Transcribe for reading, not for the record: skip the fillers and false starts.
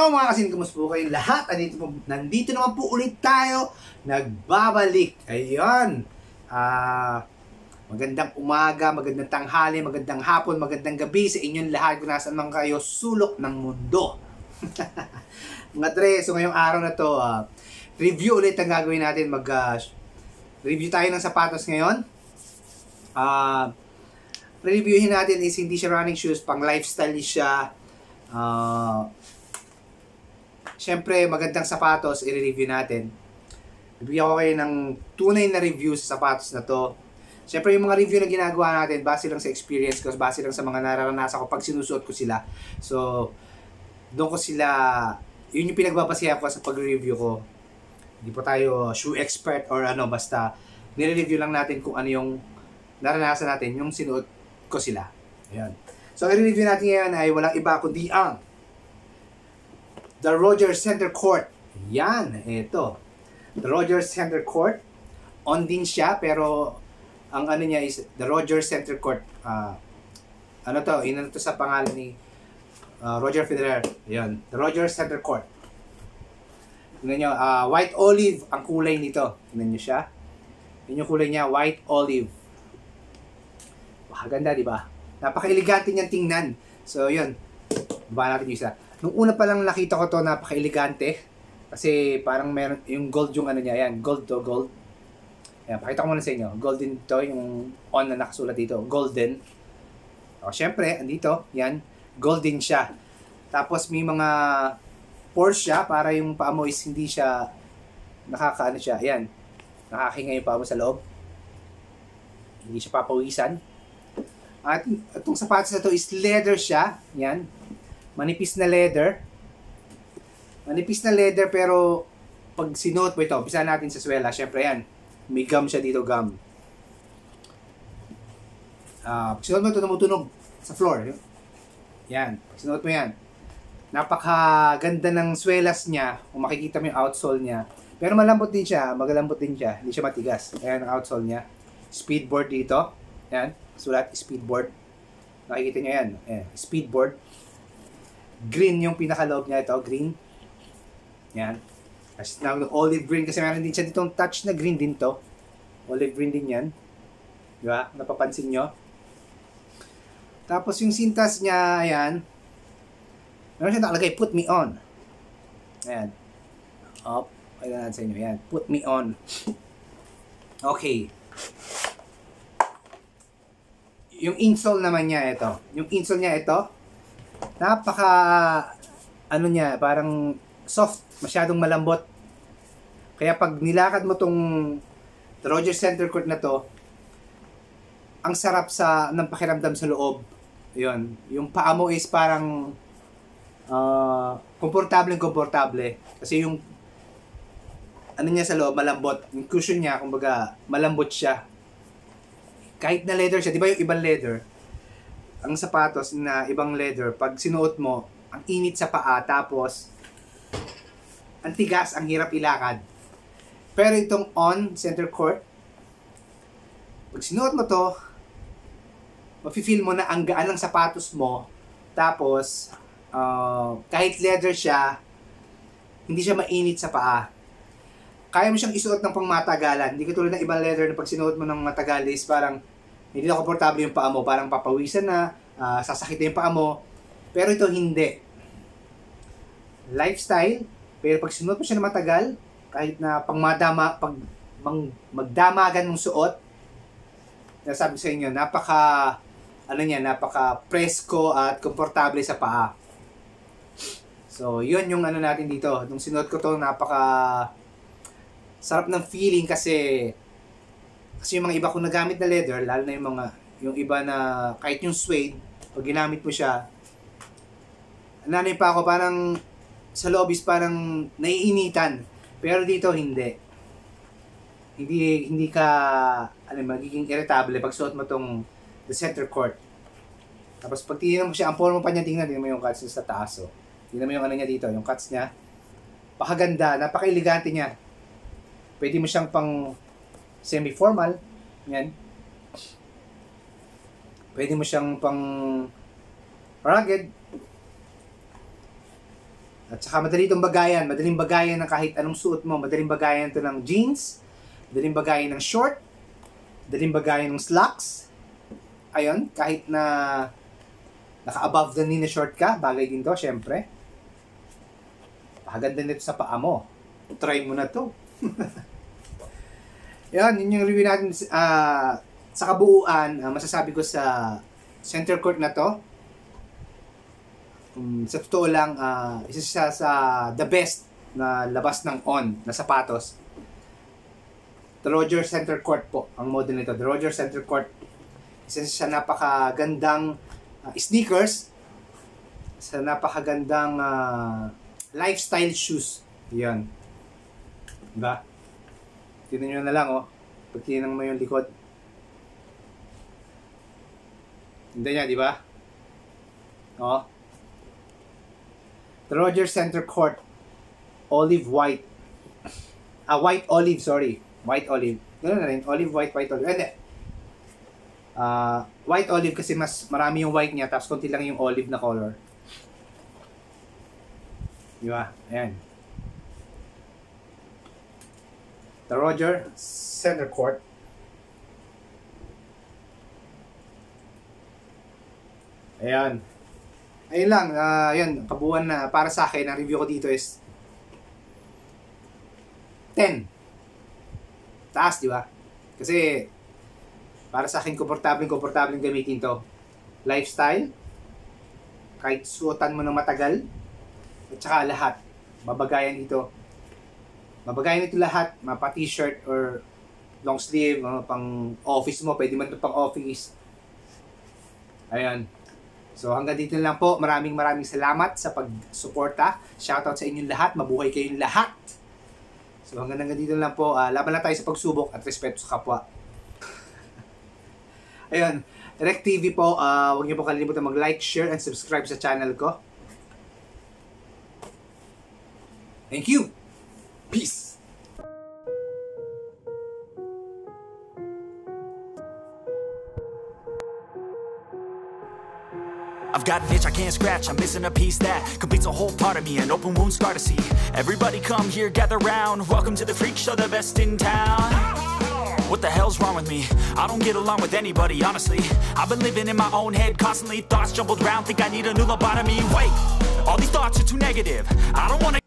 Yo mga kasin, kumusta po kayong lahat? Nandito naman po ulit tayo. Nagbabalik. Ayun. Magandang umaga, magandang tanghali, magandang hapon, magandang gabi sa inyong lahat kung nasaan man kayo sulok ng mundo. Mga tre, so ngayong araw na to, review ulit ang gagawin natin. Review tayo ng sapatos ngayon. Reviewin natin is hindi siya running shoes, pang lifestyle siya. Siyempre, magandang sapatos, i-review natin. Bibigyan ko kayo ng tunay na review sa sapatos na to. Siyempre, yung mga review na ginagawa natin, base lang sa experience ko, base lang sa mga nararanasan ko pag sinusuot ko sila. So, doon ko sila, yun yung pinagbabasihan ko sa pag-review ko. Hindi po tayo shoe expert or ano, basta nire-review lang natin kung ano yung naranasan natin, yung sinuot ko sila. Ayan. So, i-review natin ngayon ay walang iba kundi ang The Rogers Center Court. Yan, ito. The Rogers Center Court. On din siya, pero ang ano niya is The Rogers Center Court. Ano to? Inano to sa pangalan ni Roger Federer. Yan, The Rogers Center Court. Tingnan nyo, white olive ang kulay nito. Tingnan nyo siya. Yun yung kulay niya, white olive. Ganda, di ba? Napaka-elegante niyang tingnan. So, yun. Baba natin yung isa. Nung una pa lang nakita ko to, napaka-elegante. Kasi parang meron, yung gold yung ano niya, yan. Gold to, gold. Yan, pakita ko muna sa inyo. Golden to, yung on na nakasulat dito. Golden. O, syempre, andito, yan. Golden siya. Tapos may mga pores siya, para yung paa mo is hindi siya nakakaano siya. Yan. Nakakinga yung paa mo sa loob. Hindi siya papawisan. At itong sapatos na to is leather siya. Yan. Manipis na leather. Manipis na leather pero pag sinuot mo ito, umpisa natin sa swela. Syempre yan. May gum siya dito, gum. Sinuot mo ito, tumutunog sa floor. Yan. Sinuot mo yan. Napakaganda ng swelas niya. Kung makikita mo yung outsole niya. Pero malambot din siya. Magalambot din siya. Hindi siya matigas. Ayan ang outsole niya. Speedboard dito. Yan. Sulat, speedboard. Nakikita niyo yan. Ayan. Speedboard. Green yung pinakaloob niya ito. Green. Yan. Kasi olive green. Kasi meron din siya ditong touch na green din to. Olive green din yan. Di ba? Napapansin nyo. Tapos yung sintas niya, ayan. Meron siya nakalagay, put me on. Ayan. Up. Ayan natin sa inyo. Ayan. Put me on. Okay. Yung insole naman niya ito. Yung insole niya ito. Napaka ano niya, parang soft, masyadong malambot. Kaya pag nilakad mo tong The Rogers Center Court na to, ang sarap ng pakiramdam sa loob. Yun. Yung paa mo is parang komportable. Kasi yung ano niya sa loob, malambot. Yung cushion niya, kumbaga, malambot siya. Kahit na leather siya, di ba yung ibang leather? Ang sapatos na ibang leather, pag sinuot mo, ang init sa paa, tapos ang tigas, ang hirap ilakad. Pero itong on center court, pag sinuot mo to, mafe-feel mo na ang gaan ng sapatos mo, tapos kahit leather siya, hindi siya mainit sa paa. Kaya mo siyang isuot ng pangmatagalan. Hindi katulad ng ibang leather na pag sinuot mo ng matagal is parang hindi na komportable yung paa mo, parang papawisan na, sasakit na yung paa mo. Pero ito hindi. Lifestyle, pero pag sinuot mo siya na matagal, kahit na magdamagan mong suot, nasabi sa inyo, napaka presko at komportable sa paa. So, yun yung ano natin dito. Nung sinuot ko to, sarap ng feeling kasi yung mga iba kung nagamit na leather, lalo na yung iba na kahit yung suede, pag ginamit mo siya, nanay pa ako, parang sa loob is parang naiinitan. Pero dito hindi. Hindi ka magiging irritable pag suot mo tong The Center Court. Tapos pag tingnan mo siya, ang forma pa niya, tingnan mo yung cuts sa taas. So, tingnan mo yung ano niya dito, yung cuts niya. Pakaganda, napaka-elegante niya. Pwede mo siyang pang semi-formal. Yan. Pwede mo siyang pang rugged. At saka madali itong bagayan. Madaling bagayan ng kahit anong suot mo. Madaling bagayan ito ng jeans. Madaling bagayan ng short. Madaling bagayan ng slacks. Ayun, kahit na naka-above the knee na short ka, bagay din to, syempre. Pakaganda nito sa paa mo. Try mo na to. Yan, yun yung review natin. Sa kabuuan, masasabi ko sa center court na to, sa totoo lang, isa siya sa the best na labas ng On na sapatos. The Roger Center Court po ang model nito. The Roger Center Court, isa siya napakagandang sneakers, sa napakagandang lifestyle shoes. Yan. Diba? Tignan nyo na lang, oh. Pag tinang mo yung likod. Hindi niya, di ba? Oh. The Roger Center Court. Olive white. White olive, sorry. White olive. Ganoon na rin. Olive white, white olive. Hindi. White olive kasi mas marami yung white niya, tapos konti lang yung olive na color. Di ba? Ayan. The Roger Center Court. Ayan. Ayun lang, yun, kabuuan na para sa akin, ang review ko dito is 10. Taas, di ba? Kasi para sa akin, komportableng gamitin to. Lifestyle, kahit suotan mo ng matagal, at saka lahat, mabagayan ito. Mabagayan ito lahat, mapa t-shirt or long sleeve, pang office mo, pwede man ito pang office. Ayan. So hanggang dito lang po. Maraming salamat sa pagsuporta. Shoutout sa inyong lahat. Mabuhay kayong lahat. So hanggang dito lang po. Laban lang tayo sa pagsubok at respeto sa kapwa. Ayun. Direct TV po. Huwag niyo po kalimutan mag-like, share, and subscribe sa channel ko. Thank you. Peace. I've got an itch I can't scratch, I'm missing a piece that completes a whole part of me, an open wound scar to see. Everybody come here, gather round, welcome to the freak show, the best in town. What the hell's wrong with me? I don't get along with anybody, honestly. I've been living in my own head, constantly thoughts jumbled round, think I need a new lobotomy. Wait, all these thoughts are too negative, I don't wanna